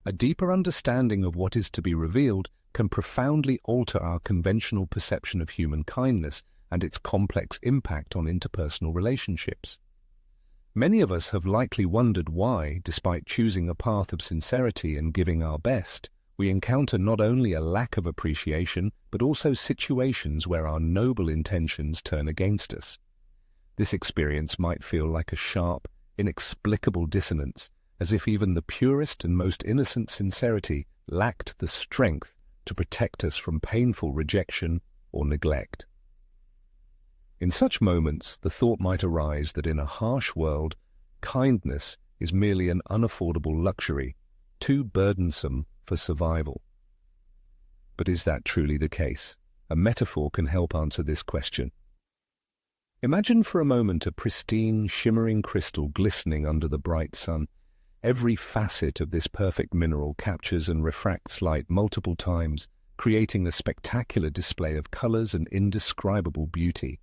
A deeper understanding of what is to be revealed can profoundly alter our conventional perception of human kindness and its complex impact on interpersonal relationships. Many of us have likely wondered why, despite choosing a path of sincerity and giving our best, we encounter not only a lack of appreciation, but also situations where our noble intentions turn against us. This experience might feel like a sharp, inexplicable dissonance, as if even the purest and most innocent sincerity lacked the strength to protect us from painful rejection or neglect. In such moments, the thought might arise that in a harsh world, kindness is merely an unaffordable luxury, too burdensome for survival. But is that truly the case? A metaphor can help answer this question. Imagine for a moment a pristine, shimmering crystal glistening under the bright sun. Every facet of this perfect mineral captures and refracts light multiple times, creating a spectacular display of colors and indescribable beauty.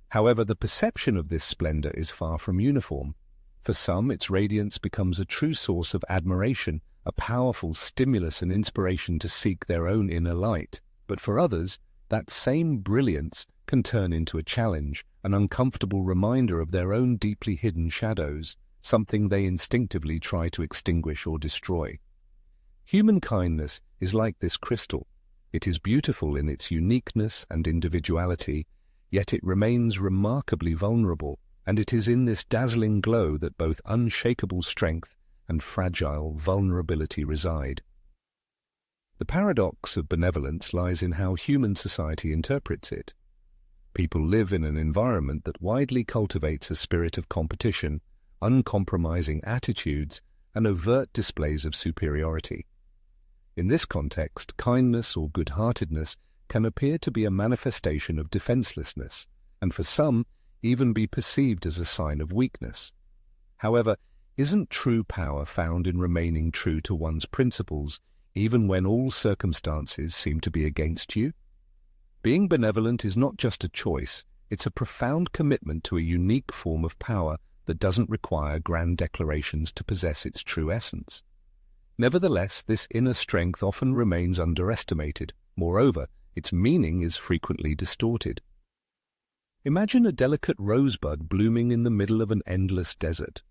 However, the perception of this splendor is far from uniform. For some, its radiance becomes a true source of admiration, a powerful stimulus and inspiration to seek their own inner light. But for others, that same brilliance can turn into a challenge, an uncomfortable reminder of their own deeply hidden shadows, something they instinctively try to extinguish or destroy. Human kindness is like this crystal. It is beautiful in its uniqueness and individuality, yet it remains remarkably vulnerable, and it is in this dazzling glow that both unshakable strength and fragile vulnerability reside. The paradox of benevolence lies in how human society interprets it. People live in an environment that widely cultivates a spirit of competition, uncompromising attitudes, and overt displays of superiority. In this context, kindness or good-heartedness can appear to be a manifestation of defenselessness, and for some, even be perceived as a sign of weakness. However, isn't true power found in remaining true to one's principles, even when all circumstances seem to be against you? Being benevolent is not just a choice, it's a profound commitment to a unique form of power that doesn't require grand declarations to possess its true essence. Nevertheless, this inner strength often remains underestimated. Moreover, its meaning is frequently distorted. Imagine a delicate rosebud blooming in the middle of an endless desert.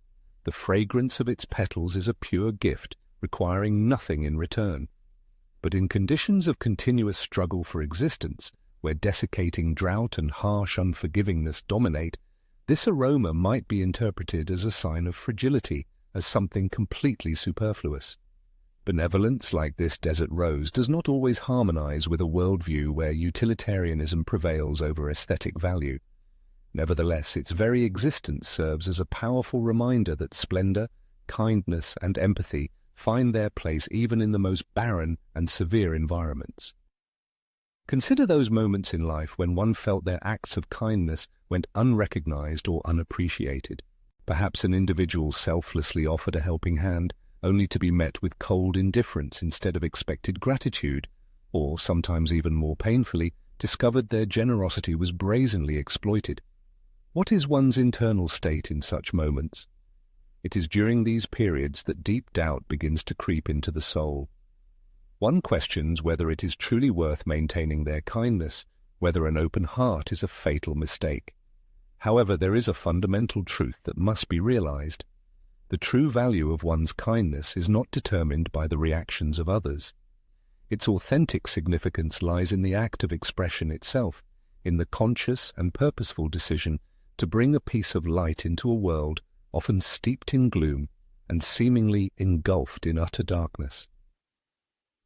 The fragrance of its petals is a pure gift, requiring nothing in return. But in conditions of continuous struggle for existence, where desiccating drought and harsh unforgivingness dominate, this aroma might be interpreted as a sign of fragility, as something completely superfluous. Benevolence, like this desert rose, does not always harmonize with a worldview where utilitarianism prevails over aesthetic value. Nevertheless, its very existence serves as a powerful reminder that splendor, kindness, and empathy find their place even in the most barren and severe environments. Consider those moments in life when one felt their acts of kindness went unrecognized or unappreciated. Perhaps an individual selflessly offered a helping hand, only to be met with cold indifference instead of expected gratitude, or, sometimes even more painfully, discovered their generosity was brazenly exploited. What is one's internal state in such moments? It is during these periods that deep doubt begins to creep into the soul. One questions whether it is truly worth maintaining their kindness, whether an open heart is a fatal mistake. However, there is a fundamental truth that must be realized. The true value of one's kindness is not determined by the reactions of others. Its authentic significance lies in the act of expression itself, in the conscious and purposeful decision to bring a piece of light into a world often steeped in gloom and seemingly engulfed in utter darkness.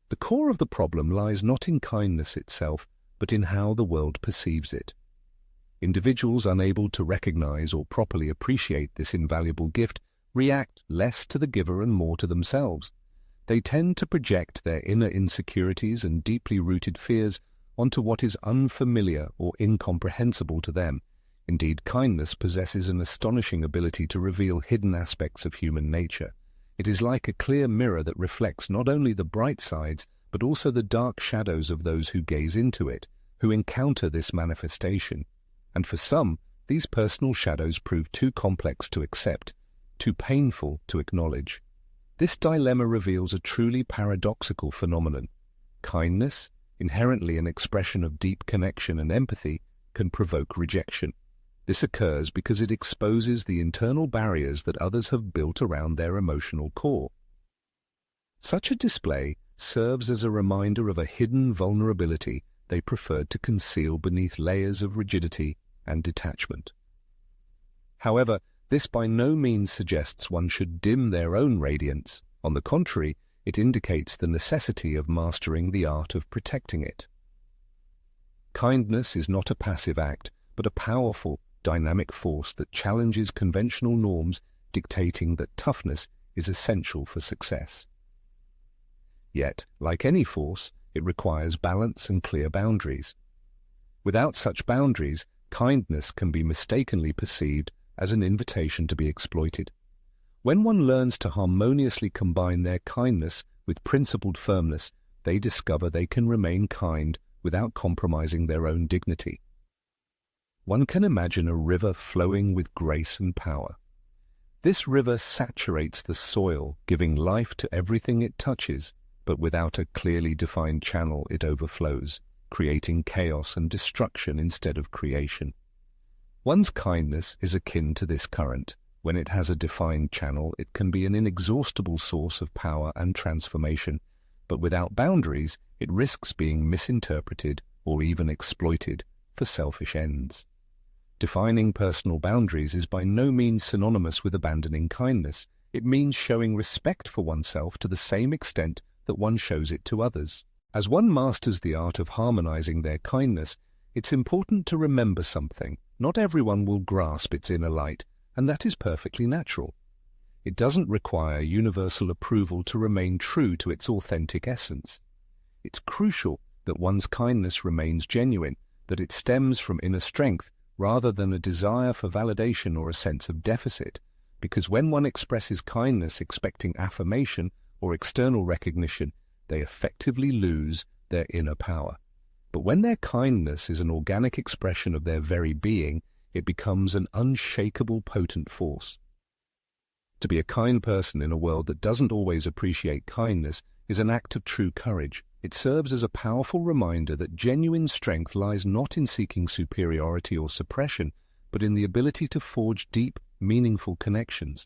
The core of the problem lies not in kindness itself, but in how the world perceives it. Individuals unable to recognize or properly appreciate this invaluable gift react less to the giver and more to themselves. They tend to project their inner insecurities and deeply rooted fears onto what is unfamiliar or incomprehensible to them. Indeed, kindness possesses an astonishing ability to reveal hidden aspects of human nature. It is like a clear mirror that reflects not only the bright sides, but also the dark shadows of those who gaze into it, who encounter this manifestation. And for some, these personal shadows prove too complex to accept, too painful to acknowledge. This dilemma reveals a truly paradoxical phenomenon. Kindness, inherently an expression of deep connection and empathy, can provoke rejection. This occurs because it exposes the internal barriers that others have built around their emotional core. Such a display serves as a reminder of a hidden vulnerability they preferred to conceal beneath layers of rigidity and detachment. However, this by no means suggests one should dim their own radiance. On the contrary, it indicates the necessity of mastering the art of protecting it. Kindness is not a passive act, but a powerful, dynamic force that challenges conventional norms, dictating that toughness is essential for success. Yet, like any force, it requires balance and clear boundaries. Without such boundaries, kindness can be mistakenly perceived as an invitation to be exploited. When one learns to harmoniously combine their kindness with principled firmness, they discover they can remain kind without compromising their own dignity. One can imagine a river flowing with grace and power. This river saturates the soil, giving life to everything it touches, but without a clearly defined channel it overflows, creating chaos and destruction instead of creation. One's kindness is akin to this current. When it has a defined channel, it can be an inexhaustible source of power and transformation, but without boundaries, it risks being misinterpreted or even exploited for selfish ends. Defining personal boundaries is by no means synonymous with abandoning kindness. It means showing respect for oneself to the same extent that one shows it to others. As one masters the art of harmonizing their kindness, it's important to remember something. Not everyone will grasp its inner light, and that is perfectly natural. It doesn't require universal approval to remain true to its authentic essence. It's crucial that one's kindness remains genuine, that it stems from inner strength rather than a desire for validation or a sense of deficit, because when one expresses kindness expecting affirmation or external recognition, they effectively lose their inner power. But when their kindness is an organic expression of their very being, it becomes an unshakable, potent force. To be a kind person in a world that doesn't always appreciate kindness is an act of true courage. It serves as a powerful reminder that genuine strength lies not in seeking superiority or suppression, but in the ability to forge deep, meaningful connections.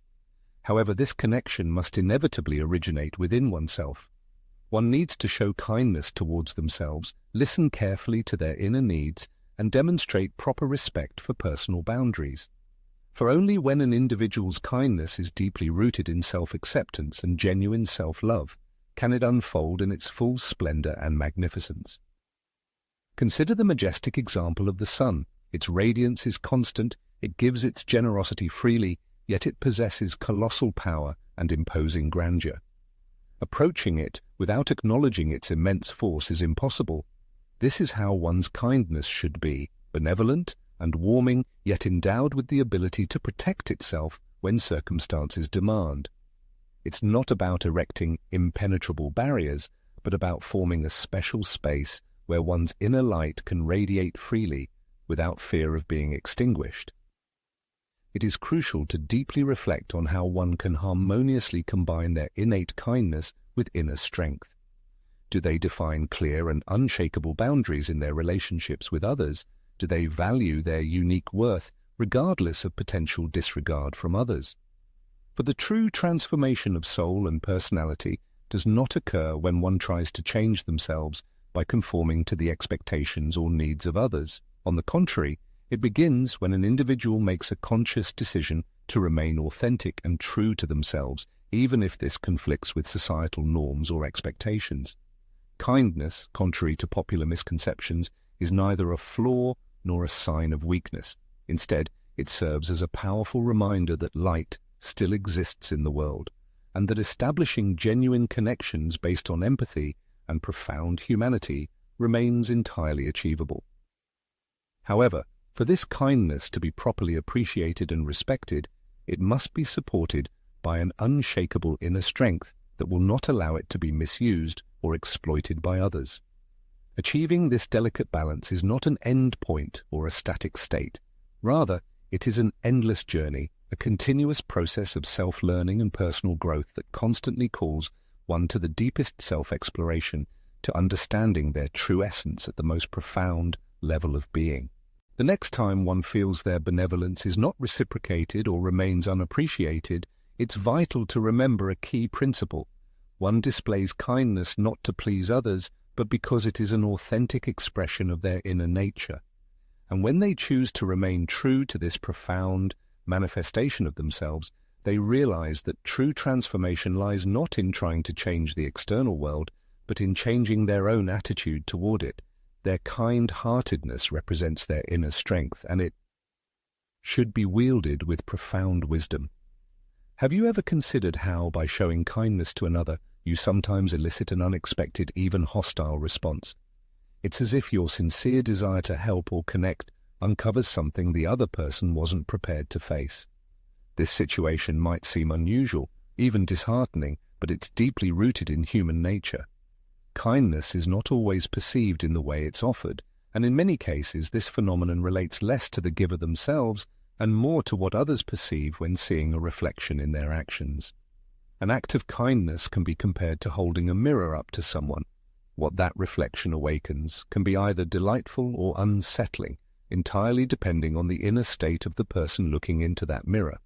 However, this connection must inevitably originate within oneself. One needs to show kindness towards themselves, listen carefully to their inner needs, and demonstrate proper respect for personal boundaries. For only when an individual's kindness is deeply rooted in self-acceptance and genuine self-love can it unfold in its full splendor and magnificence. Consider the majestic example of the sun. Its radiance is constant, it gives its generosity freely, yet it possesses colossal power and imposing grandeur. Approaching it without acknowledging its immense force is impossible. This is how one's kindness should be, benevolent and warming, yet endowed with the ability to protect itself when circumstances demand. It's not about erecting impenetrable barriers, but about forming a special space where one's inner light can radiate freely without fear of being extinguished. It is crucial to deeply reflect on how one can harmoniously combine their innate kindness with inner strength. Do they define clear and unshakable boundaries in their relationships with others? Do they value their unique worth regardless of potential disregard from others? For the true transformation of soul and personality does not occur when one tries to change themselves by conforming to the expectations or needs of others. On the contrary, it begins when an individual makes a conscious decision to remain authentic and true to themselves, even if this conflicts with societal norms or expectations. Kindness, contrary to popular misconceptions, is neither a flaw nor a sign of weakness. Instead, it serves as a powerful reminder that light still exists in the world, and that establishing genuine connections based on empathy and profound humanity remains entirely achievable. However, for this kindness to be properly appreciated and respected, it must be supported by an unshakable inner strength that will not allow it to be misused or exploited by others. Achieving this delicate balance is not an end point or a static state. Rather, it is an endless journey a continuous process of self-learning and personal growth that constantly calls one to the deepest self-exploration, to understanding their true essence at the most profound level of being. The next time one feels their benevolence is not reciprocated or remains unappreciated, it's vital to remember a key principle. One displays kindness not to please others, but because it is an authentic expression of their inner nature. And when they choose to remain true to this profound manifestation of themselves, they realize that true transformation lies not in trying to change the external world, but in changing their own attitude toward it. Their kind-heartedness represents their inner strength, and it should be wielded with profound wisdom. Have you ever considered how, by showing kindness to another, you sometimes elicit an unexpected, even hostile response? It's as if your sincere desire to help or connect uncovers something the other person wasn't prepared to face. This situation might seem unusual, even disheartening, but it's deeply rooted in human nature. Kindness is not always perceived in the way it's offered, and in many cases this phenomenon relates less to the giver themselves and more to what others perceive when seeing a reflection in their actions. An act of kindness can be compared to holding a mirror up to someone. What that reflection awakens can be either delightful or unsettling, entirely depending on the inner state of the person looking into that mirror.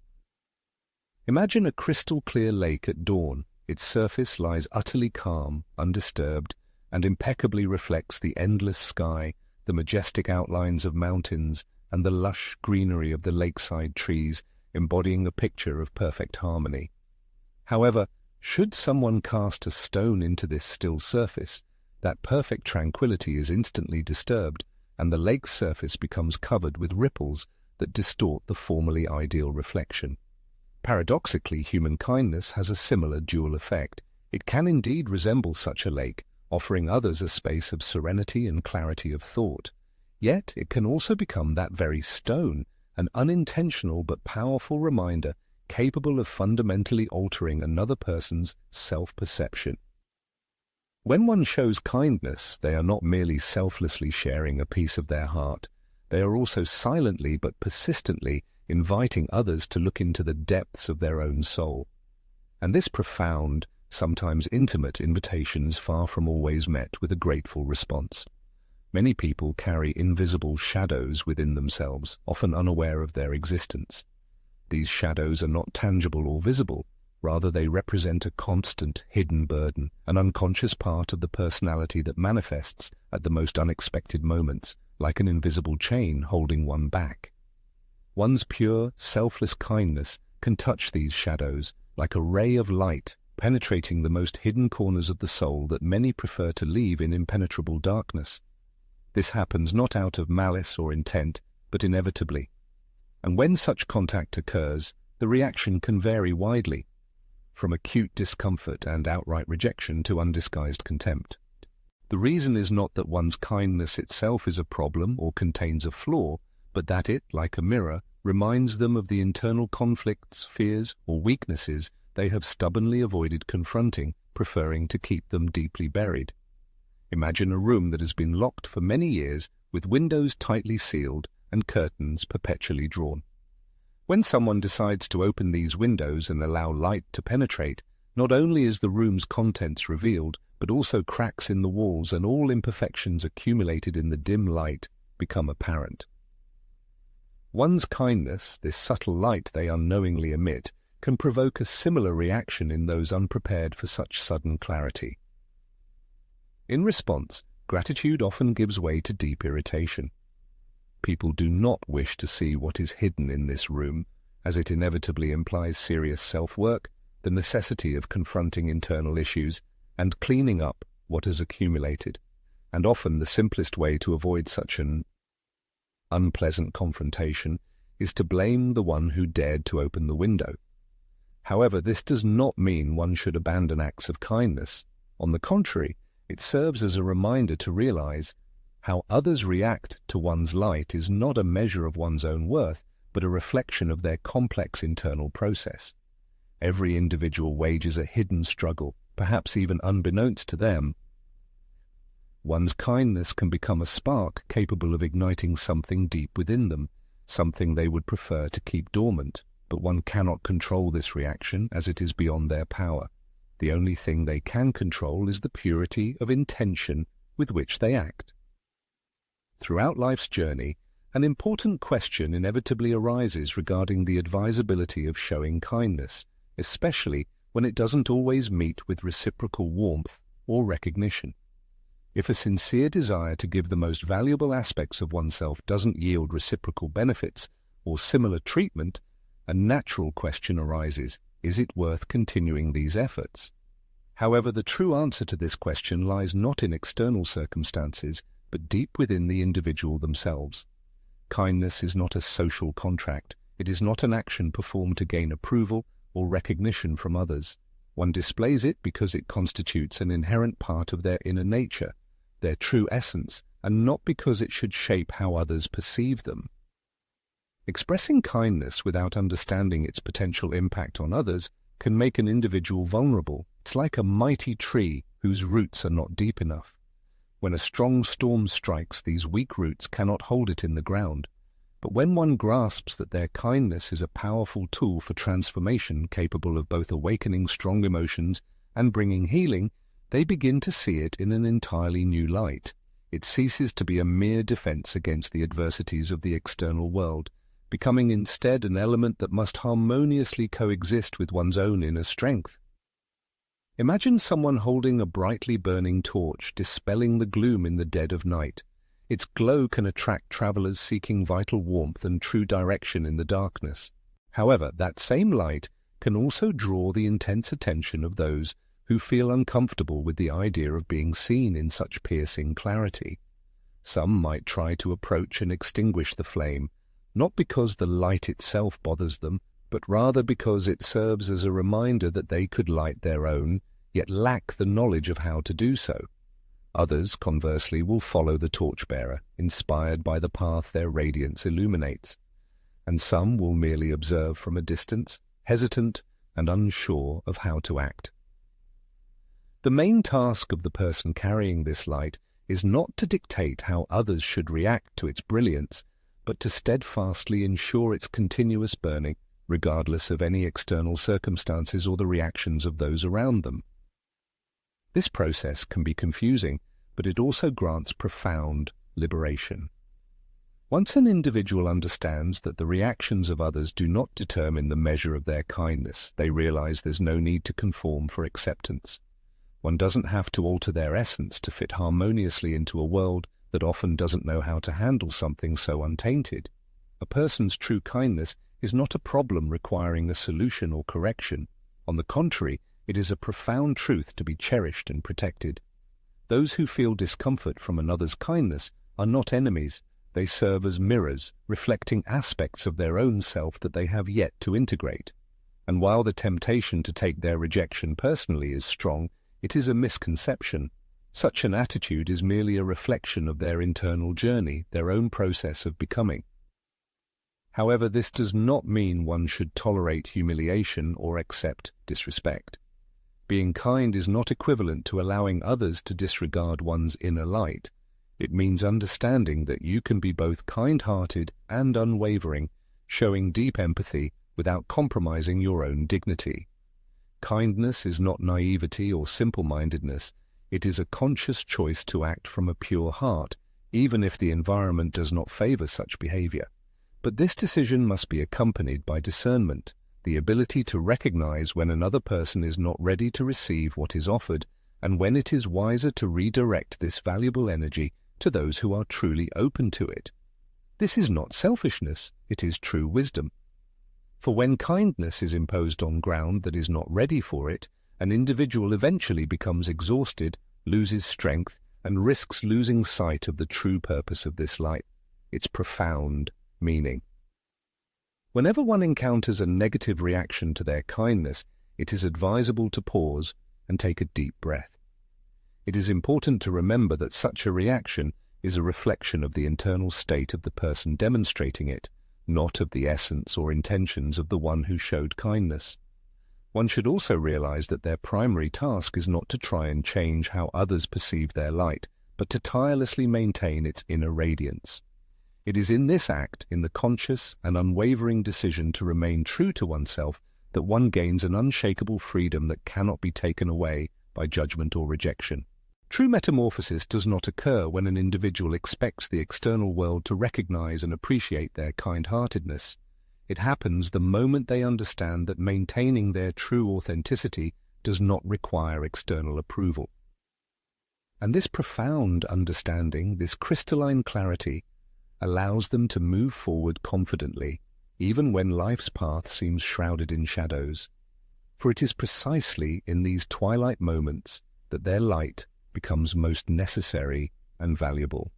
Imagine a crystal-clear lake at dawn. Its surface lies utterly calm, undisturbed, and impeccably reflects the endless sky, the majestic outlines of mountains, and the lush greenery of the lakeside trees, embodying a picture of perfect harmony. However, should someone cast a stone into this still surface, that perfect tranquility is instantly disturbed, and the lake's surface becomes covered with ripples that distort the formerly ideal reflection. Paradoxically, human kindness has a similar dual effect. It can indeed resemble such a lake, offering others a space of serenity and clarity of thought. Yet it can also become that very stone, an unintentional but powerful reminder capable of fundamentally altering another person's self-perception. When one shows kindness, they are not merely selflessly sharing a piece of their heart. They are also silently but persistently inviting others to look into the depths of their own soul. And this profound, sometimes intimate invitation is far from always met with a grateful response. Many people carry invisible shadows within themselves, often unaware of their existence. These shadows are not tangible or visible. Rather, they represent a constant, hidden burden, an unconscious part of the personality that manifests at the most unexpected moments, like an invisible chain holding one back. One's pure, selfless kindness can touch these shadows like a ray of light, penetrating the most hidden corners of the soul that many prefer to leave in impenetrable darkness. This happens not out of malice or intent, but inevitably. And when such contact occurs, the reaction can vary widely, from acute discomfort and outright rejection to undisguised contempt. The reason is not that one's kindness itself is a problem or contains a flaw, but that it, like a mirror, reminds them of the internal conflicts, fears, or weaknesses they have stubbornly avoided confronting, preferring to keep them deeply buried. Imagine a room that has been locked for many years, with windows tightly sealed and curtains perpetually drawn. When someone decides to open these windows and allow light to penetrate, not only is the room's contents revealed, but also cracks in the walls and all imperfections accumulated in the dim light become apparent. One's kindness, this subtle light they unknowingly emit, can provoke a similar reaction in those unprepared for such sudden clarity. In response, gratitude often gives way to deep irritation. People do not wish to see what is hidden in this room, as it inevitably implies serious self-work, the necessity of confronting internal issues, and cleaning up what has accumulated. And often the simplest way to avoid such an unpleasant confrontation is to blame the one who dared to open the window. However, this does not mean one should abandon acts of kindness. On the contrary, it serves as a reminder to realize how others react to one's light is not a measure of one's own worth, but a reflection of their complex internal process. Every individual wages a hidden struggle, perhaps even unbeknownst to them. One's kindness can become a spark capable of igniting something deep within them, something they would prefer to keep dormant. but one cannot control this reaction as it is beyond their power. The only thing they can control is the purity of intention with which they act. Throughout life's journey, an important question inevitably arises regarding the advisability of showing kindness, especially when it doesn't always meet with reciprocal warmth or recognition. If a sincere desire to give the most valuable aspects of oneself doesn't yield reciprocal benefits or similar treatment, a natural question arises: is it worth continuing these efforts? However, the true answer to this question lies not in external circumstances, but deep within the individual themselves. Kindness is not a social contract. It is not an action performed to gain approval or recognition from others. One displays it because it constitutes an inherent part of their inner nature, their true essence, and not because it should shape how others perceive them. Expressing kindness without understanding its potential impact on others can make an individual vulnerable. It's like a mighty tree whose roots are not deep enough. When a strong storm strikes, these weak roots cannot hold it in the ground. But when one grasps that their kindness is a powerful tool for transformation capable of both awakening strong emotions and bringing healing, they begin to see it in an entirely new light. It ceases to be a mere defense against the adversities of the external world, becoming instead an element that must harmoniously coexist with one's own inner strength. Imagine someone holding a brightly burning torch, dispelling the gloom in the dead of night. Its glow can attract travelers seeking vital warmth and true direction in the darkness. However, that same light can also draw the intense attention of those who feel uncomfortable with the idea of being seen in such piercing clarity. Some might try to approach and extinguish the flame, not because the light itself bothers them, but rather because it serves as a reminder that they could light their own, yet lack the knowledge of how to do so. Others, conversely, will follow the torchbearer, inspired by the path their radiance illuminates. And some will merely observe from a distance, hesitant and unsure of how to act. The main task of the person carrying this light is not to dictate how others should react to its brilliance, but to steadfastly ensure its continuous burning, regardless of any external circumstances or the reactions of those around them. This process can be confusing, but it also grants profound liberation. Once an individual understands that the reactions of others do not determine the measure of their kindness, they realize there's no need to conform for acceptance. One doesn't have to alter their essence to fit harmoniously into a world that often doesn't know how to handle something so untainted. A person's true kindness is not a problem requiring a solution or correction. On the contrary, it is a profound truth to be cherished and protected. Those who feel discomfort from another's kindness are not enemies. They serve as mirrors, reflecting aspects of their own self that they have yet to integrate. And while the temptation to take their rejection personally is strong, it is a misconception. Such an attitude is merely a reflection of their internal journey, their own process of becoming. However, this does not mean one should tolerate humiliation or accept disrespect. Being kind is not equivalent to allowing others to disregard one's inner light. It means understanding that you can be both kind-hearted and unwavering, showing deep empathy without compromising your own dignity. Kindness is not naivety or simple-mindedness. It is a conscious choice to act from a pure heart, even if the environment does not favor such behavior. But this decision must be accompanied by discernment, the ability to recognize when another person is not ready to receive what is offered, and when it is wiser to redirect this valuable energy to those who are truly open to it. This is not selfishness, it is true wisdom. For when kindness is imposed on ground that is not ready for it, an individual eventually becomes exhausted, loses strength, and risks losing sight of the true purpose of this light, its profound meaning. Whenever one encounters a negative reaction to their kindness, it is advisable to pause and take a deep breath. It is important to remember that such a reaction is a reflection of the internal state of the person demonstrating it, not of the essence or intentions of the one who showed kindness. One should also realize that their primary task is not to try and change how others perceive their light, but to tirelessly maintain its inner radiance. It is in this act, in the conscious and unwavering decision to remain true to oneself, that one gains an unshakable freedom that cannot be taken away by judgment or rejection. True metamorphosis does not occur when an individual expects the external world to recognize and appreciate their kind-heartedness. It happens the moment they understand that maintaining their true authenticity does not require external approval. And this profound understanding, this crystalline clarity, allows them to move forward confidently, even when life's path seems shrouded in shadows. For it is precisely in these twilight moments that their light becomes most necessary and valuable.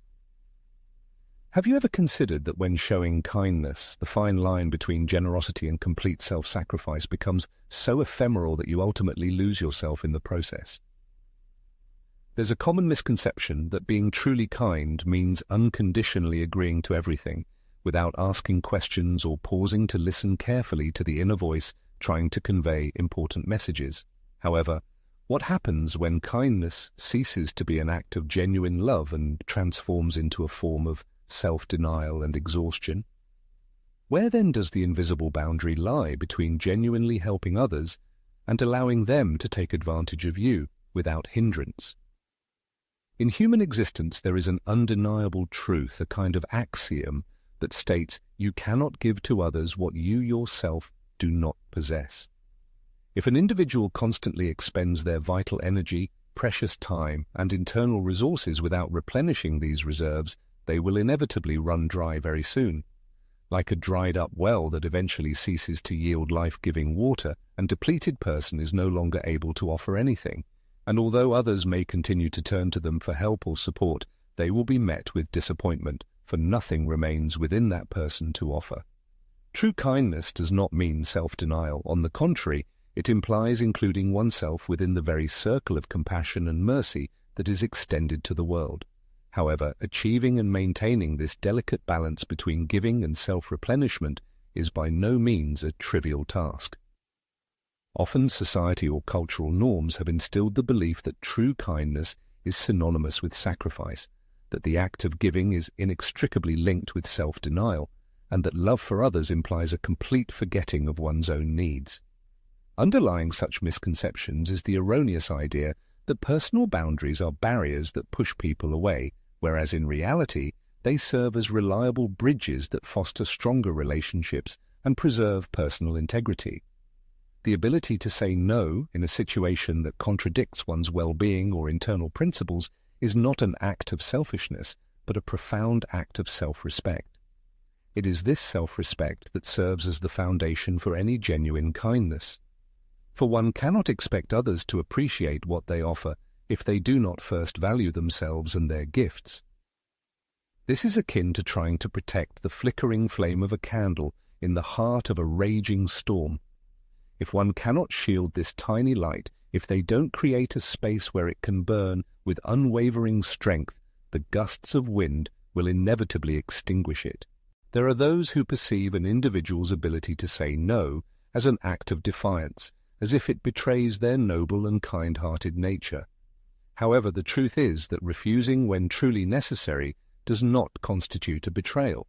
Have you ever considered that when showing kindness, the fine line between generosity and complete self-sacrifice becomes so ephemeral that you ultimately lose yourself in the process? There's a common misconception that being truly kind means unconditionally agreeing to everything, without asking questions or pausing to listen carefully to the inner voice trying to convey important messages. However, what happens when kindness ceases to be an act of genuine love and transforms into a form of self-denial and exhaustion? Where then does the invisible boundary lie between genuinely helping others and allowing them to take advantage of you without hindrance? In human existence there is an undeniable truth, a kind of axiom, that states you cannot give to others what you yourself do not possess. If an individual constantly expends their vital energy, precious time, and internal resources without replenishing these reserves, they will inevitably run dry very soon. Like a dried-up well that eventually ceases to yield life-giving water, a depleted person is no longer able to offer anything, and although others may continue to turn to them for help or support, they will be met with disappointment, for nothing remains within that person to offer. True kindness does not mean self-denial. On the contrary, it implies including oneself within the very circle of compassion and mercy that is extended to the world. However, achieving and maintaining this delicate balance between giving and self-replenishment is by no means a trivial task. Often society or cultural norms have instilled the belief that true kindness is synonymous with sacrifice, that the act of giving is inextricably linked with self-denial, and that love for others implies a complete forgetting of one's own needs. Underlying such misconceptions is the erroneous idea that personal boundaries are barriers that push people away, whereas in reality they serve as reliable bridges that foster stronger relationships and preserve personal integrity. The ability to say no in a situation that contradicts one's well-being or internal principles is not an act of selfishness, but a profound act of self-respect. It is this self-respect that serves as the foundation for any genuine kindness. For one cannot expect others to appreciate what they offer if they do not first value themselves and their gifts. This is akin to trying to protect the flickering flame of a candle in the heart of a raging storm. If one cannot shield this tiny light, if they don't create a space where it can burn with unwavering strength, the gusts of wind will inevitably extinguish it. There are those who perceive an individual's ability to say no as an act of defiance, as if it betrays their noble and kind-hearted nature. However, the truth is that refusing when truly necessary does not constitute a betrayal.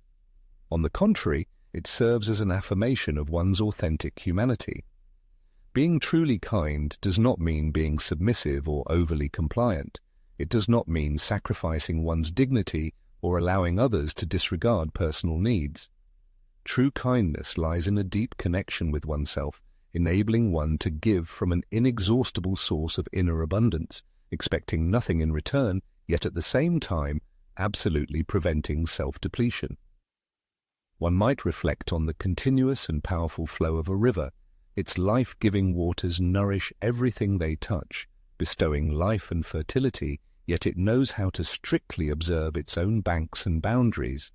On the contrary, it serves as an affirmation of one's authentic humanity. Being truly kind does not mean being submissive or overly compliant. It does not mean sacrificing one's dignity or allowing others to disregard personal needs. True kindness lies in a deep connection with oneself, enabling one to give from an inexhaustible source of inner abundance, expecting nothing in return, yet at the same time absolutely preventing self-depletion. One might reflect on the continuous and powerful flow of a river. Its life-giving waters nourish everything they touch, bestowing life and fertility, yet it knows how to strictly observe its own banks and boundaries.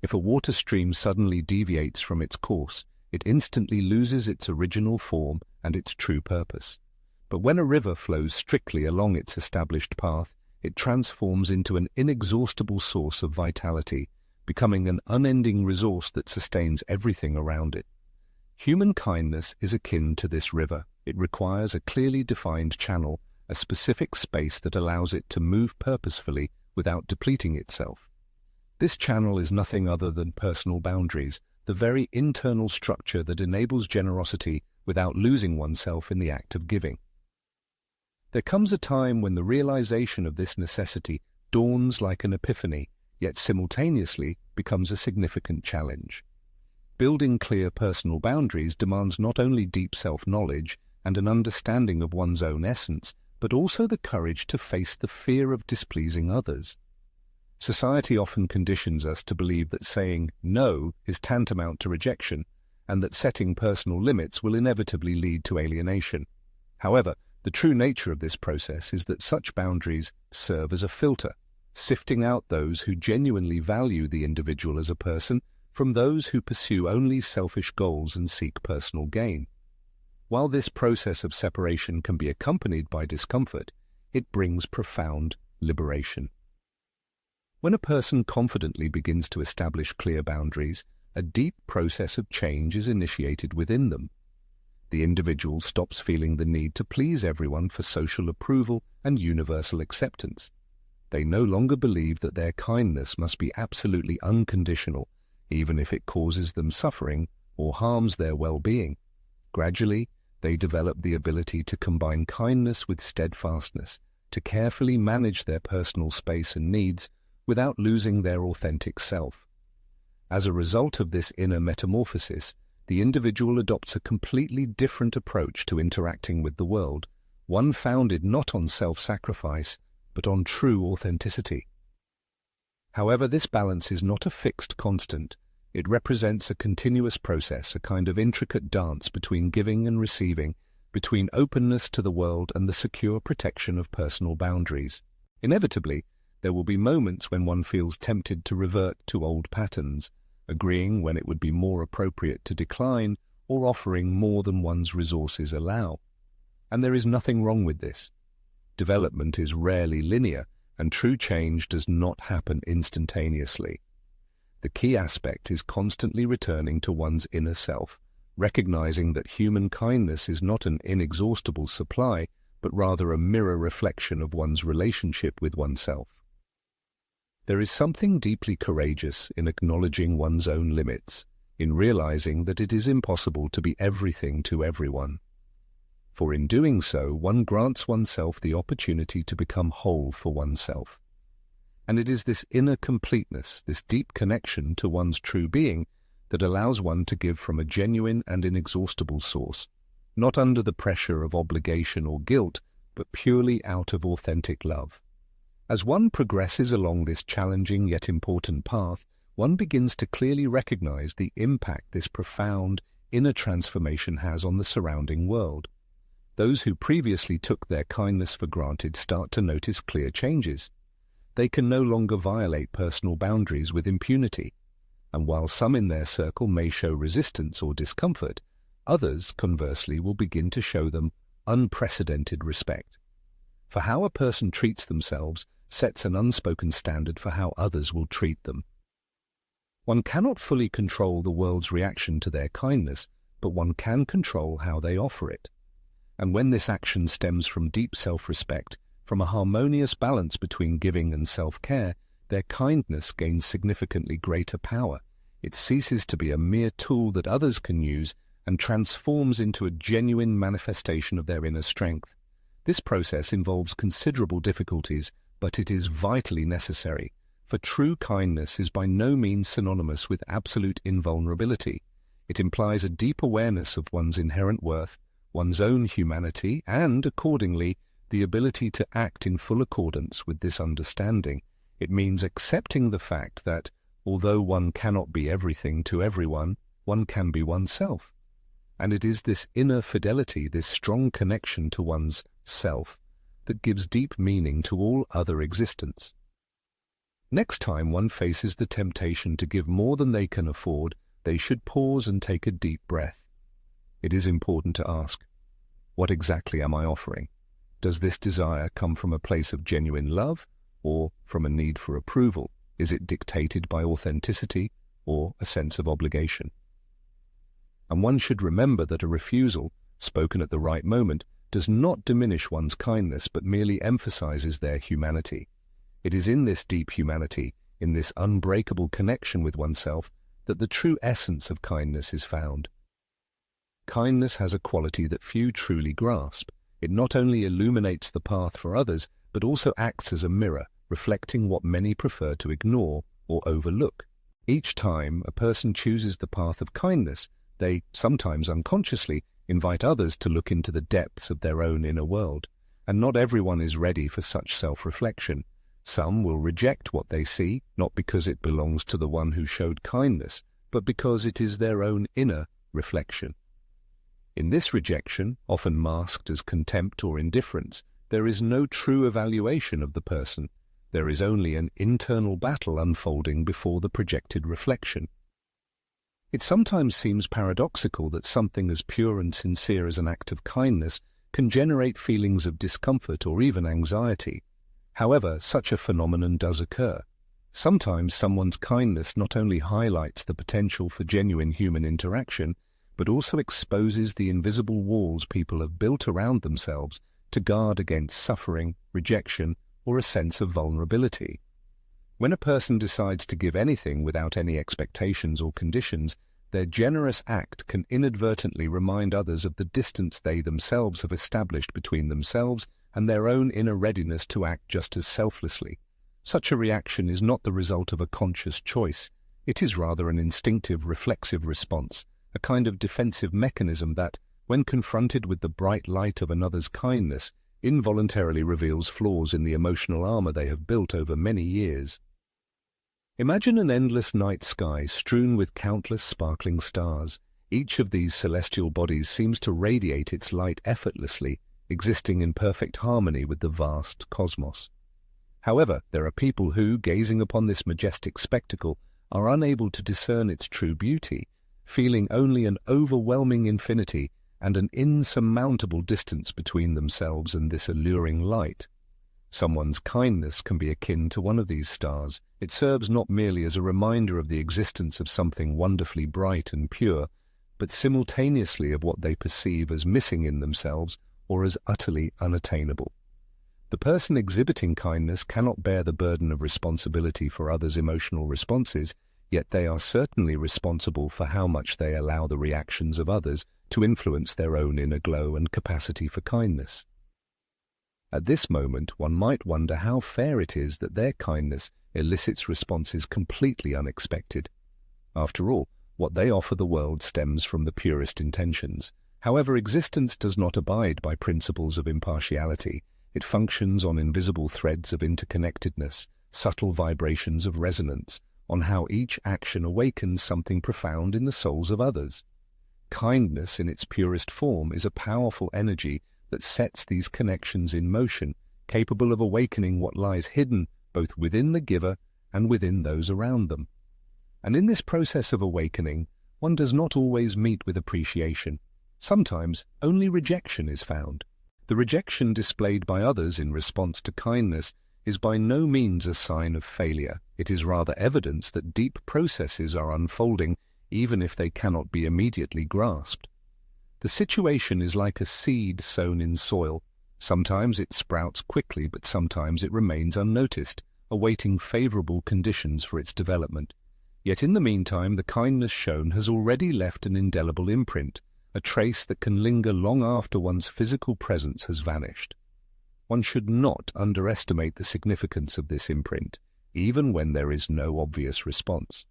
If a water stream suddenly deviates from its course, it instantly loses its original form and its true purpose. But when a river flows strictly along its established path, it transforms into an inexhaustible source of vitality, becoming an unending resource that sustains everything around it. Human kindness is akin to this river. It requires a clearly defined channel, a specific space that allows it to move purposefully without depleting itself. This channel is nothing other than personal boundaries, the very internal structure that enables generosity without losing oneself in the act of giving. There comes a time when the realization of this necessity dawns like an epiphany, yet simultaneously becomes a significant challenge. Building clear personal boundaries demands not only deep self-knowledge and an understanding of one's own essence, but also the courage to face the fear of displeasing others. Society often conditions us to believe that saying no is tantamount to rejection, and that setting personal limits will inevitably lead to alienation. However, the true nature of this process is that such boundaries serve as a filter, sifting out those who genuinely value the individual as a person from those who pursue only selfish goals and seek personal gain. While this process of separation can be accompanied by discomfort, it brings profound liberation. When a person confidently begins to establish clear boundaries, a deep process of change is initiated within them. The individual stops feeling the need to please everyone for social approval and universal acceptance. They no longer believe that their kindness must be absolutely unconditional, even if it causes them suffering or harms their well-being. Gradually, they develop the ability to combine kindness with steadfastness, to carefully manage their personal space and needs without losing their authentic self. As a result of this inner metamorphosis, the individual adopts a completely different approach to interacting with the world, one founded not on self-sacrifice, but on true authenticity. However, this balance is not a fixed constant. It represents a continuous process, a kind of intricate dance between giving and receiving, between openness to the world and the secure protection of personal boundaries. Inevitably, there will be moments when one feels tempted to revert to old patterns, agreeing when it would be more appropriate to decline or offering more than one's resources allow. And there is nothing wrong with this. Development is rarely linear, and true change does not happen instantaneously. The key aspect is constantly returning to one's inner self, recognizing that human kindness is not an inexhaustible supply, but rather a mirror reflection of one's relationship with oneself. There is something deeply courageous in acknowledging one's own limits, in realizing that it is impossible to be everything to everyone. For in doing so, one grants oneself the opportunity to become whole for oneself. And it is this inner completeness, this deep connection to one's true being, that allows one to give from a genuine and inexhaustible source, not under the pressure of obligation or guilt, but purely out of authentic love. As one progresses along this challenging yet important path, one begins to clearly recognize the impact this profound inner transformation has on the surrounding world. Those who previously took their kindness for granted start to notice clear changes. They can no longer violate personal boundaries with impunity, and while some in their circle may show resistance or discomfort, others, conversely, will begin to show them unprecedented respect. For how a person treats themselves sets an unspoken standard for how others will treat them. One cannot fully control the world's reaction to their kindness, but one can control how they offer it. And when this action stems from deep self-respect, from a harmonious balance between giving and self-care, their kindness gains significantly greater power. It ceases to be a mere tool that others can use and transforms into a genuine manifestation of their inner strength. This process involves considerable difficulties, but it is vitally necessary, for true kindness is by no means synonymous with absolute invulnerability. It implies a deep awareness of one's inherent worth, one's own humanity, and, accordingly, the ability to act in full accordance with this understanding. It means accepting the fact that, although one cannot be everything to everyone, one can be oneself. And it is this inner fidelity, this strong connection to one's self, that gives deep meaning to all other existence. Next time one faces the temptation to give more than they can afford, they should pause and take a deep breath. It is important to ask, what exactly am I offering? Does this desire come from a place of genuine love or from a need for approval? Is it dictated by authenticity or a sense of obligation? And one should remember that a refusal, spoken at the right moment, does not diminish one's kindness but merely emphasizes their humanity. It is in this deep humanity, in this unbreakable connection with oneself, that the true essence of kindness is found. Kindness has a quality that few truly grasp. It not only illuminates the path for others, but also acts as a mirror, reflecting what many prefer to ignore or overlook. Each time a person chooses the path of kindness, they, sometimes unconsciously, invite others to look into the depths of their own inner world. And not everyone is ready for such self-reflection. Some will reject what they see, not because it belongs to the one who showed kindness, but because it is their own inner reflection. In this rejection, often masked as contempt or indifference, there is no true evaluation of the person. There is only an internal battle unfolding before the projected reflection. It sometimes seems paradoxical that something as pure and sincere as an act of kindness can generate feelings of discomfort or even anxiety. However, such a phenomenon does occur. Sometimes someone's kindness not only highlights the potential for genuine human interaction, but also exposes the invisible walls people have built around themselves to guard against suffering, rejection, or a sense of vulnerability. When a person decides to give anything without any expectations or conditions, their generous act can inadvertently remind others of the distance they themselves have established between themselves and their own inner readiness to act just as selflessly. Such a reaction is not the result of a conscious choice. It is rather an instinctive, reflexive response, a kind of defensive mechanism that, when confronted with the bright light of another's kindness, involuntarily reveals flaws in the emotional armor they have built over many years. Imagine an endless night sky strewn with countless sparkling stars. Each of these celestial bodies seems to radiate its light effortlessly, existing in perfect harmony with the vast cosmos. However, there are people who, gazing upon this majestic spectacle, are unable to discern its true beauty, feeling only an overwhelming infinity and an insurmountable distance between themselves and this alluring light. Someone's kindness can be akin to one of these stars. It serves not merely as a reminder of the existence of something wonderfully bright and pure, but simultaneously of what they perceive as missing in themselves or as utterly unattainable. The person exhibiting kindness cannot bear the burden of responsibility for others' emotional responses, yet they are certainly responsible for how much they allow the reactions of others to influence their own inner glow and capacity for kindness. At this moment, one might wonder how fair it is that their kindness elicits responses completely unexpected. After all, what they offer the world stems from the purest intentions. However, existence does not abide by principles of impartiality. It functions on invisible threads of interconnectedness, subtle vibrations of resonance, on how each action awakens something profound in the souls of others. Kindness in its purest form is a powerful energy that sets these connections in motion, capable of awakening what lies hidden both within the giver and within those around them. And in this process of awakening, one does not always meet with appreciation. Sometimes only rejection is found. The rejection displayed by others in response to kindness is by no means a sign of failure. It is rather evidence that deep processes are unfolding, even if they cannot be immediately grasped. The situation is like a seed sown in soil. Sometimes it sprouts quickly, but sometimes it remains unnoticed, awaiting favorable conditions for its development. Yet in the meantime, the kindness shown has already left an indelible imprint, a trace that can linger long after one's physical presence has vanished. One should not underestimate the significance of this imprint, even when there is no obvious response.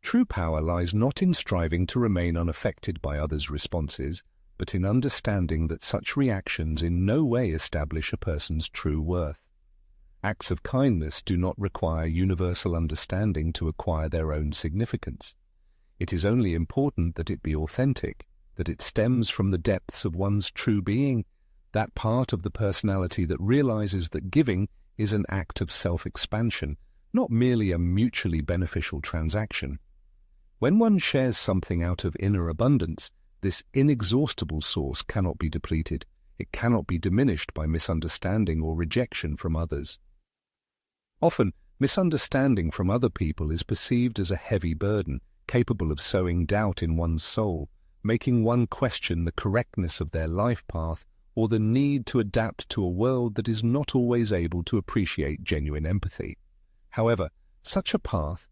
True power lies not in striving to remain unaffected by others' responses, but in understanding that such reactions in no way establish a person's true worth. Acts of kindness do not require universal understanding to acquire their own significance. It is only important that it be authentic, that it stems from the depths of one's true being, that part of the personality that realizes that giving is an act of self-expansion, not merely a mutually beneficial transaction. When one shares something out of inner abundance, this inexhaustible source cannot be depleted. It cannot be diminished by misunderstanding or rejection from others. Often, misunderstanding from other people is perceived as a heavy burden, capable of sowing doubt in one's soul, making one question the correctness of their life path or the need to adapt to a world that is not always able to appreciate genuine empathy. However, such a path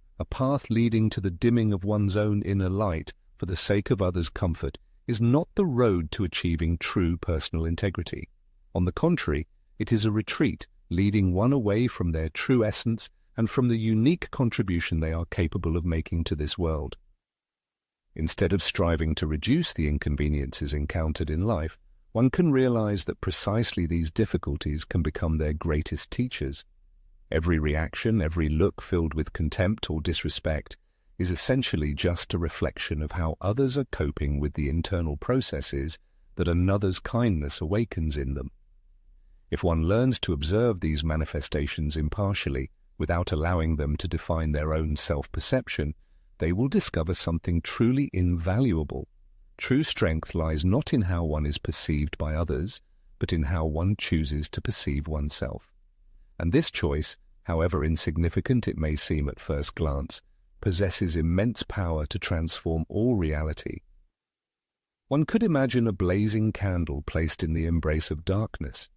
leading to the dimming of one's own inner light for the sake of others' comfort, is not the road to achieving true personal integrity. On the contrary, it is a retreat leading one away from their true essence and from the unique contribution they are capable of making to this world. Instead of striving to reduce the inconveniences encountered in life, one can realize that precisely these difficulties can become their greatest teachers. Every reaction, every look filled with contempt or disrespect is essentially just a reflection of how others are coping with the internal processes that another's kindness awakens in them. If one learns to observe these manifestations impartially, without allowing them to define their own self-perception, they will discover something truly invaluable. True strength lies not in how one is perceived by others, but in how one chooses to perceive oneself. And this choice, however insignificant it may seem at first glance, possesses immense power to transform all reality. One could imagine a blazing candle placed in the embrace of darkness.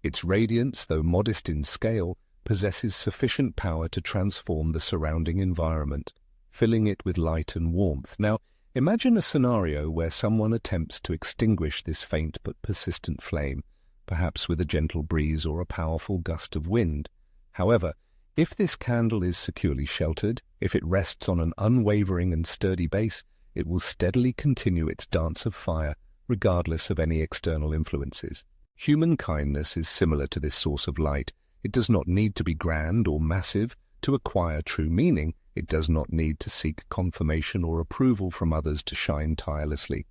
Its radiance, though modest in scale, possesses sufficient power to transform the surrounding environment, filling it with light and warmth. Now, imagine a scenario where someone attempts to extinguish this faint but persistent flame, perhaps with a gentle breeze or a powerful gust of wind. However, if this candle is securely sheltered, if it rests on an unwavering and sturdy base, it will steadily continue its dance of fire, regardless of any external influences. Human kindness is similar to this source of light. It does not need to be grand or massive to acquire true meaning. It does not need to seek confirmation or approval from others to shine tirelessly.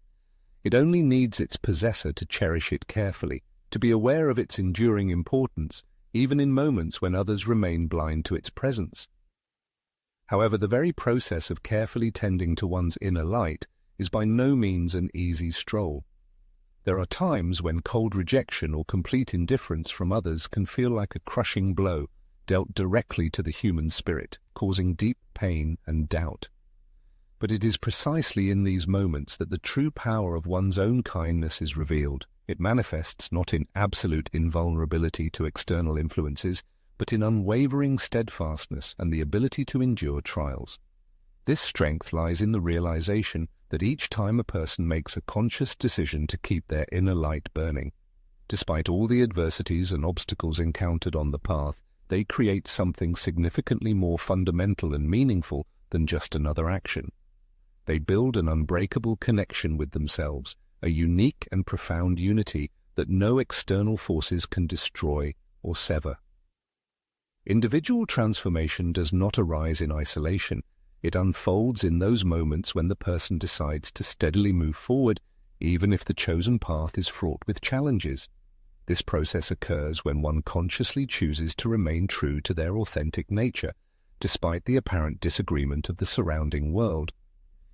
It only needs its possessor to cherish it carefully, to be aware of its enduring importance, even in moments when others remain blind to its presence. However, the very process of carefully tending to one's inner light is by no means an easy stroll. There are times when cold rejection or complete indifference from others can feel like a crushing blow dealt directly to the human spirit, causing deep pain and doubt. But it is precisely in these moments that the true power of one's own kindness is revealed. It manifests not in absolute invulnerability to external influences, but in unwavering steadfastness and the ability to endure trials. This strength lies in the realization that each time a person makes a conscious decision to keep their inner light burning, despite all the adversities and obstacles encountered on the path, they create something significantly more fundamental and meaningful than just another action. They build an unbreakable connection with themselves, a unique and profound unity that no external forces can destroy or sever. Individual transformation does not arise in isolation. It unfolds in those moments when the person decides to steadily move forward, even if the chosen path is fraught with challenges. This process occurs when one consciously chooses to remain true to their authentic nature, despite the apparent disagreement of the surrounding world.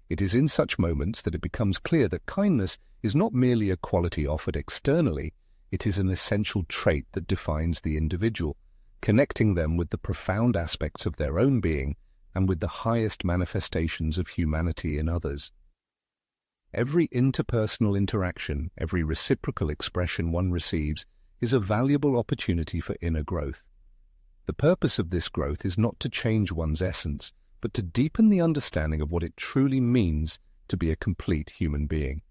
It is in such moments that it becomes clear that kindness is not merely a quality offered externally, it is an essential trait that defines the individual, connecting them with the profound aspects of their own being and with the highest manifestations of humanity in others. Every interpersonal interaction, every reciprocal expression one receives, is a valuable opportunity for inner growth. The purpose of this growth is not to change one's essence, but to deepen the understanding of what it truly means to be a complete human being.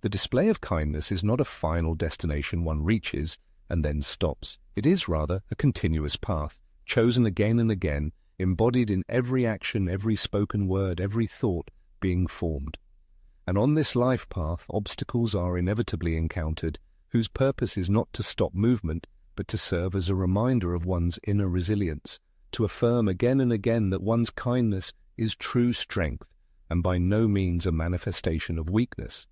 The display of kindness is not a final destination one reaches and then stops. It is rather a continuous path, chosen again and again, embodied in every action, every spoken word, every thought being formed. And on this life path, obstacles are inevitably encountered, whose purpose is not to stop movement, but to serve as a reminder of one's inner resilience, to affirm again and again that one's kindness is true strength, and by no means a manifestation of weakness.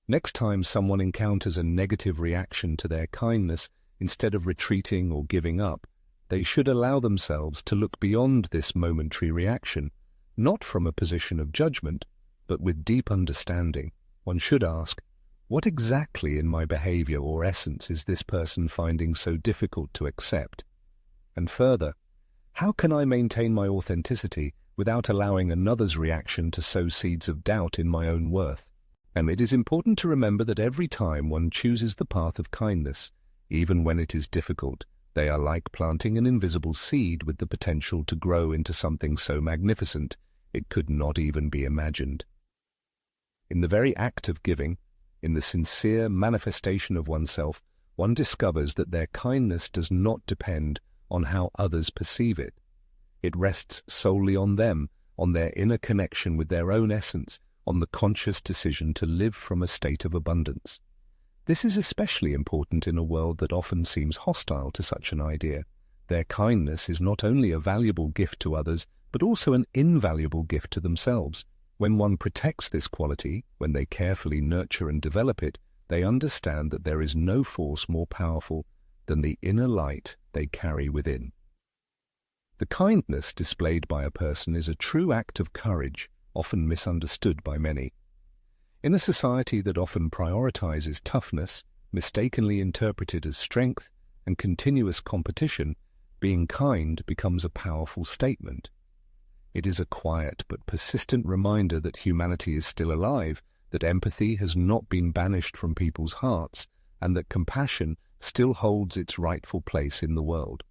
Next time someone encounters a negative reaction to their kindness, instead of retreating or giving up, they should allow themselves to look beyond this momentary reaction, not from a position of judgment, but with deep understanding. One should ask, what exactly in my behavior or essence is this person finding so difficult to accept? And further, how can I maintain my authenticity without allowing another's reaction to sow seeds of doubt in my own worth? And it is important to remember that every time one chooses the path of kindness, even when it is difficult, They are like planting an invisible seed with the potential to grow into something so magnificent it could not even be imagined. In the very act of giving, in the sincere manifestation of oneself, one discovers that their kindness does not depend on how others perceive it. It rests solely on them, on their inner connection with their own essence, on the conscious decision to live from a state of abundance. This is especially important in a world that often seems hostile to such an idea. Their kindness is not only a valuable gift to others, but also an invaluable gift to themselves. When one protects this quality, when they carefully nurture and develop it, they understand that there is no force more powerful than the inner light they carry within. The kindness displayed by a person is a true act of courage, often misunderstood by many. In a society that often prioritizes toughness, mistakenly interpreted as strength, and continuous competition, being kind becomes a powerful statement. It is a quiet but persistent reminder that humanity is still alive, that empathy has not been banished from people's hearts, and that compassion still holds its rightful place in the world.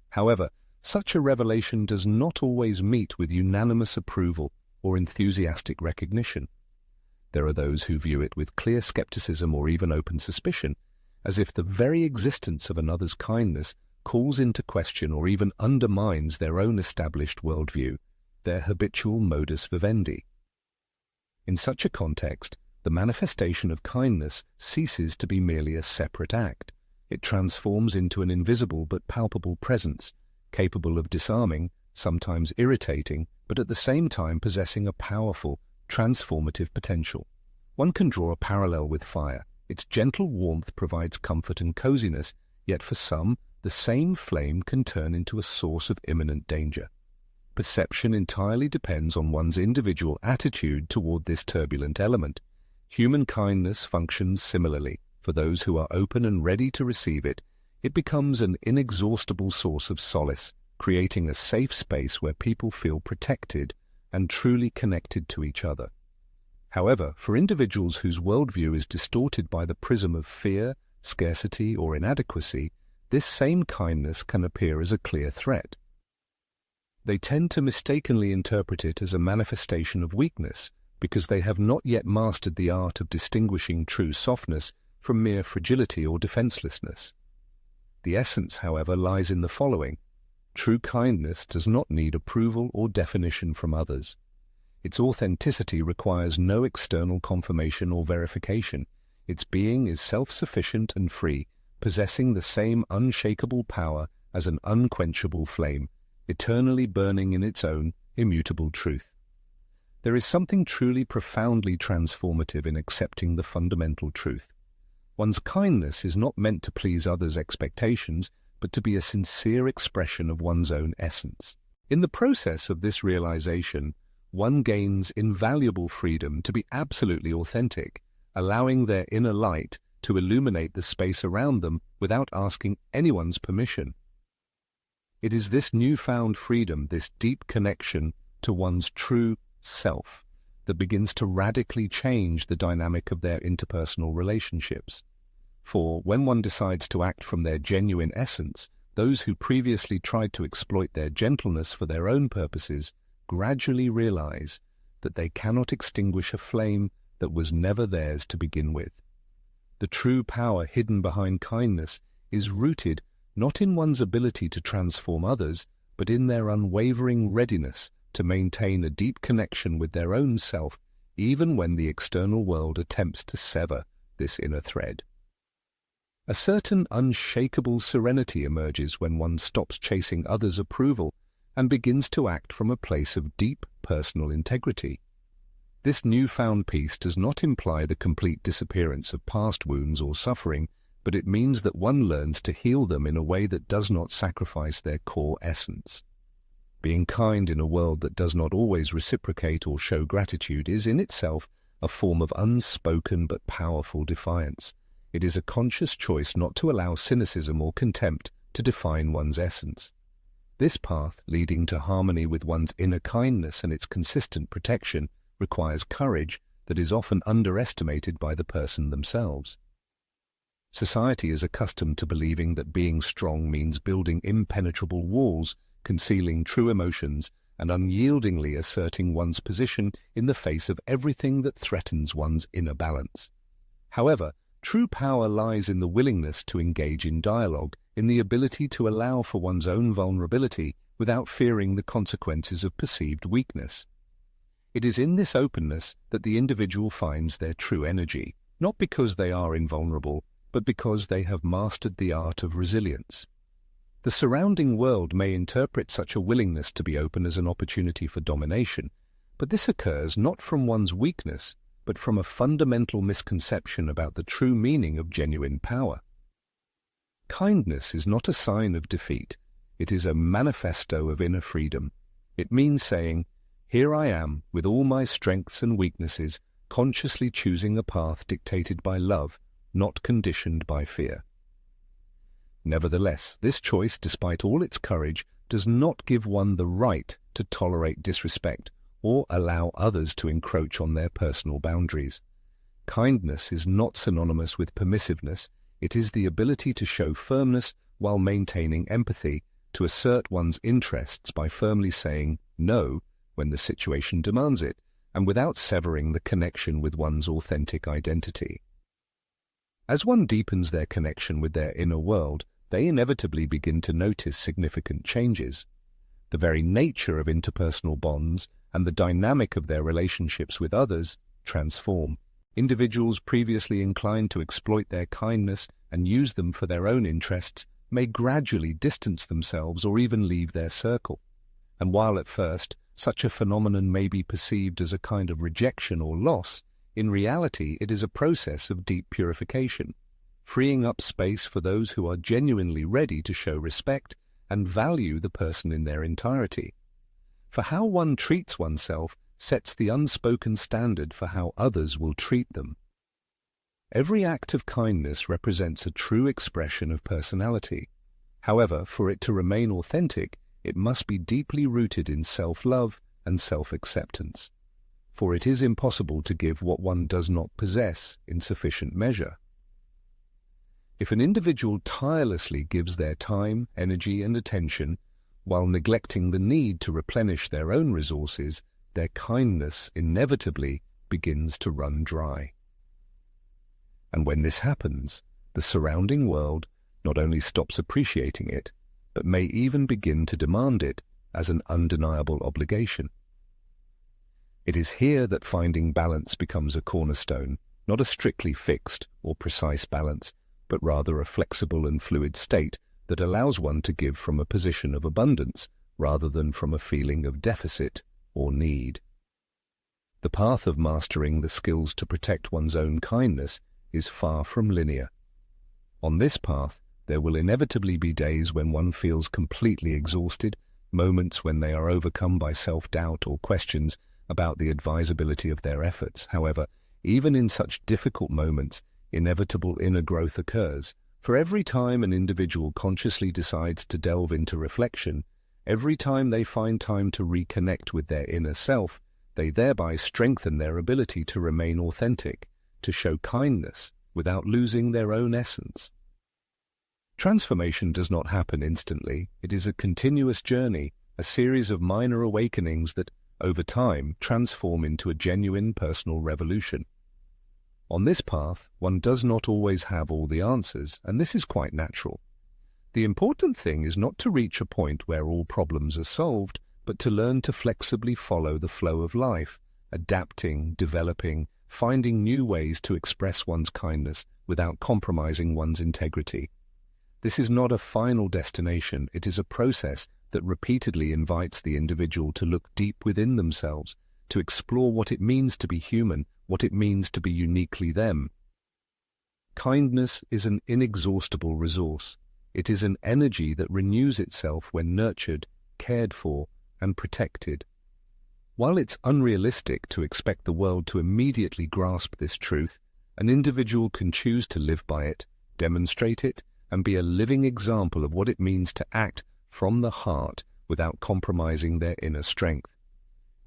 However, such a revelation does not always meet with unanimous approval or enthusiastic recognition. There are those who view it with clear skepticism or even open suspicion, as if the very existence of another's kindness calls into question or even undermines their own established worldview, their habitual modus vivendi. In such a context, the manifestation of kindness ceases to be merely a separate act. It transforms into an invisible but palpable presence, capable of disarming, sometimes irritating, but at the same time possessing a powerful, transformative potential. One can draw a parallel with fire. Its gentle warmth provides comfort and coziness, yet for some, the same flame can turn into a source of imminent danger. Perception entirely depends on one's individual attitude toward this turbulent element. Human kindness functions similarly. For those who are open and ready to receive it, it becomes an inexhaustible source of solace, creating a safe space where people feel protected and truly connected to each other. However, for individuals whose worldview is distorted by the prism of fear, scarcity, or inadequacy, this same kindness can appear as a clear threat. They tend to mistakenly interpret it as a manifestation of weakness because they have not yet mastered the art of distinguishing true softness from mere fragility or defenselessness. The essence, however, lies in the following. True kindness does not need approval or definition from others. Its authenticity requires no external confirmation or verification. Its being is self-sufficient and free, possessing the same unshakable power as an unquenchable flame, eternally burning in its own immutable truth. There is something truly profoundly transformative in accepting the fundamental truth. One's kindness is not meant to please others' expectations, but to be a sincere expression of one's own essence. In the process of this realization, one gains invaluable freedom to be absolutely authentic, allowing their inner light to illuminate the space around them without asking anyone's permission. It is this newfound freedom, this deep connection to one's true self, that begins to radically change the dynamic of their interpersonal relationships. For when one decides to act from their genuine essence, those who previously tried to exploit their gentleness for their own purposes gradually realize that they cannot extinguish a flame that was never theirs to begin with. The true power hidden behind kindness is rooted not in one's ability to transform others, but in their unwavering readiness to maintain a deep connection with their own self, even when the external world attempts to sever this inner thread. A certain unshakable serenity emerges when one stops chasing others' approval and begins to act from a place of deep personal integrity. This newfound peace does not imply the complete disappearance of past wounds or suffering, but it means that one learns to heal them in a way that does not sacrifice their core essence. Being kind in a world that does not always reciprocate or show gratitude is in itself a form of unspoken but powerful defiance. It is a conscious choice not to allow cynicism or contempt to define one's essence. This path, leading to harmony with one's inner kindness and its consistent protection, requires courage that is often underestimated by the person themselves. Society is accustomed to believing that being strong means building impenetrable walls, concealing true emotions, and unyieldingly asserting one's position in the face of everything that threatens one's inner balance. However, true power lies in the willingness to engage in dialogue, in the ability to allow for one's own vulnerability without fearing the consequences of perceived weakness. It is in this openness that the individual finds their true energy, not because they are invulnerable, but because they have mastered the art of resilience. The surrounding world may interpret such a willingness to be open as an opportunity for domination, but this occurs not from one's weakness, but from a fundamental misconception about the true meaning of genuine power. Kindness is not a sign of defeat. It is a manifesto of inner freedom. It means saying, "Here I am, with all my strengths and weaknesses, consciously choosing a path dictated by love, not conditioned by fear." Nevertheless, this choice, despite all its courage, does not give one the right to tolerate disrespect or allow others to encroach on their personal boundaries. Kindness is not synonymous with permissiveness. It is the ability to show firmness while maintaining empathy, to assert one's interests by firmly saying no when the situation demands it, and without severing the connection with one's authentic identity. As one deepens their connection with their inner world, they inevitably begin to notice significant changes. The very nature of interpersonal bonds and the dynamic of their relationships with others transform. Individuals previously inclined to exploit their kindness and use them for their own interests may gradually distance themselves or even leave their circle. And while at first such a phenomenon may be perceived as a kind of rejection or loss, in reality it is a process of deep purification, freeing up space for those who are genuinely ready to show respect and value the person in their entirety. For how one treats oneself sets the unspoken standard for how others will treat them. Every act of kindness represents a true expression of personality. However, for it to remain authentic, it must be deeply rooted in self-love and self-acceptance. For it is impossible to give what one does not possess in sufficient measure. If an individual tirelessly gives their time, energy, and attention, while neglecting the need to replenish their own resources, their kindness inevitably begins to run dry. And when this happens, the surrounding world not only stops appreciating it, but may even begin to demand it as an undeniable obligation. It is here that finding balance becomes a cornerstone, not a strictly fixed or precise balance, but rather a flexible and fluid state that allows one to give from a position of abundance rather than from a feeling of deficit or need. The path of mastering the skills to protect one's own kindness is far from linear. On this path, there will inevitably be days when one feels completely exhausted, moments when they are overcome by self-doubt or questions about the advisability of their efforts. However, even in such difficult moments, inevitable inner growth occurs. For every time an individual consciously decides to delve into reflection, every time they find time to reconnect with their inner self, they thereby strengthen their ability to remain authentic, to show kindness without losing their own essence. Transformation does not happen instantly. It is a continuous journey, a series of minor awakenings that, over time, transform into a genuine personal revolution. On this path, one does not always have all the answers, and this is quite natural. The important thing is not to reach a point where all problems are solved, but to learn to flexibly follow the flow of life, adapting, developing, finding new ways to express one's kindness without compromising one's integrity. This is not a final destination, it is a process that repeatedly invites the individual to look deep within themselves, to explore what it means to be human, what it means to be uniquely them. Kindness is an inexhaustible resource. It is an energy that renews itself when nurtured, cared for, and protected. While it's unrealistic to expect the world to immediately grasp this truth, an individual can choose to live by it, demonstrate it, and be a living example of what it means to act from the heart without compromising their inner strength.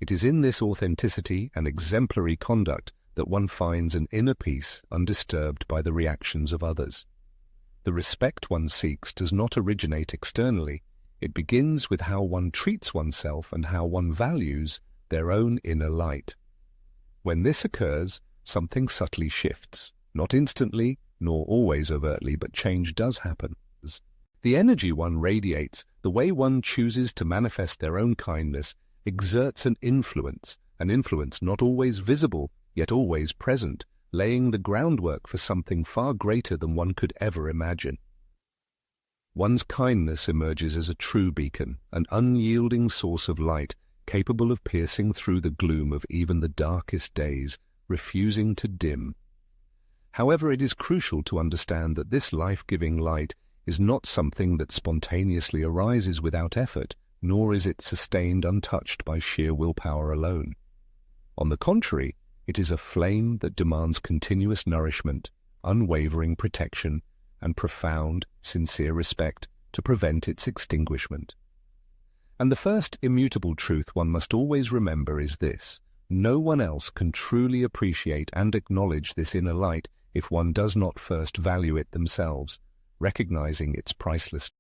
It is in this authenticity and exemplary conduct that one finds an inner peace undisturbed by the reactions of others. The respect one seeks does not originate externally. It begins with how one treats oneself and how one values their own inner light. When this occurs, something subtly shifts. Not instantly, nor always overtly, but change does happen. The energy one radiates, the way one chooses to manifest their own kindness, exerts an influence not always visible, yet always present, laying the groundwork for something far greater than one could ever imagine. One's kindness emerges as a true beacon, an unyielding source of light, capable of piercing through the gloom of even the darkest days, refusing to dim. However, it is crucial to understand that this life-giving light is not something that spontaneously arises without effort, nor is it sustained untouched by sheer willpower alone. On the contrary, it is a flame that demands continuous nourishment, unwavering protection, and profound, sincere respect to prevent its extinguishment. And the first immutable truth one must always remember is this: no one else can truly appreciate and acknowledge this inner light if one does not first value it themselves, recognizing its priceless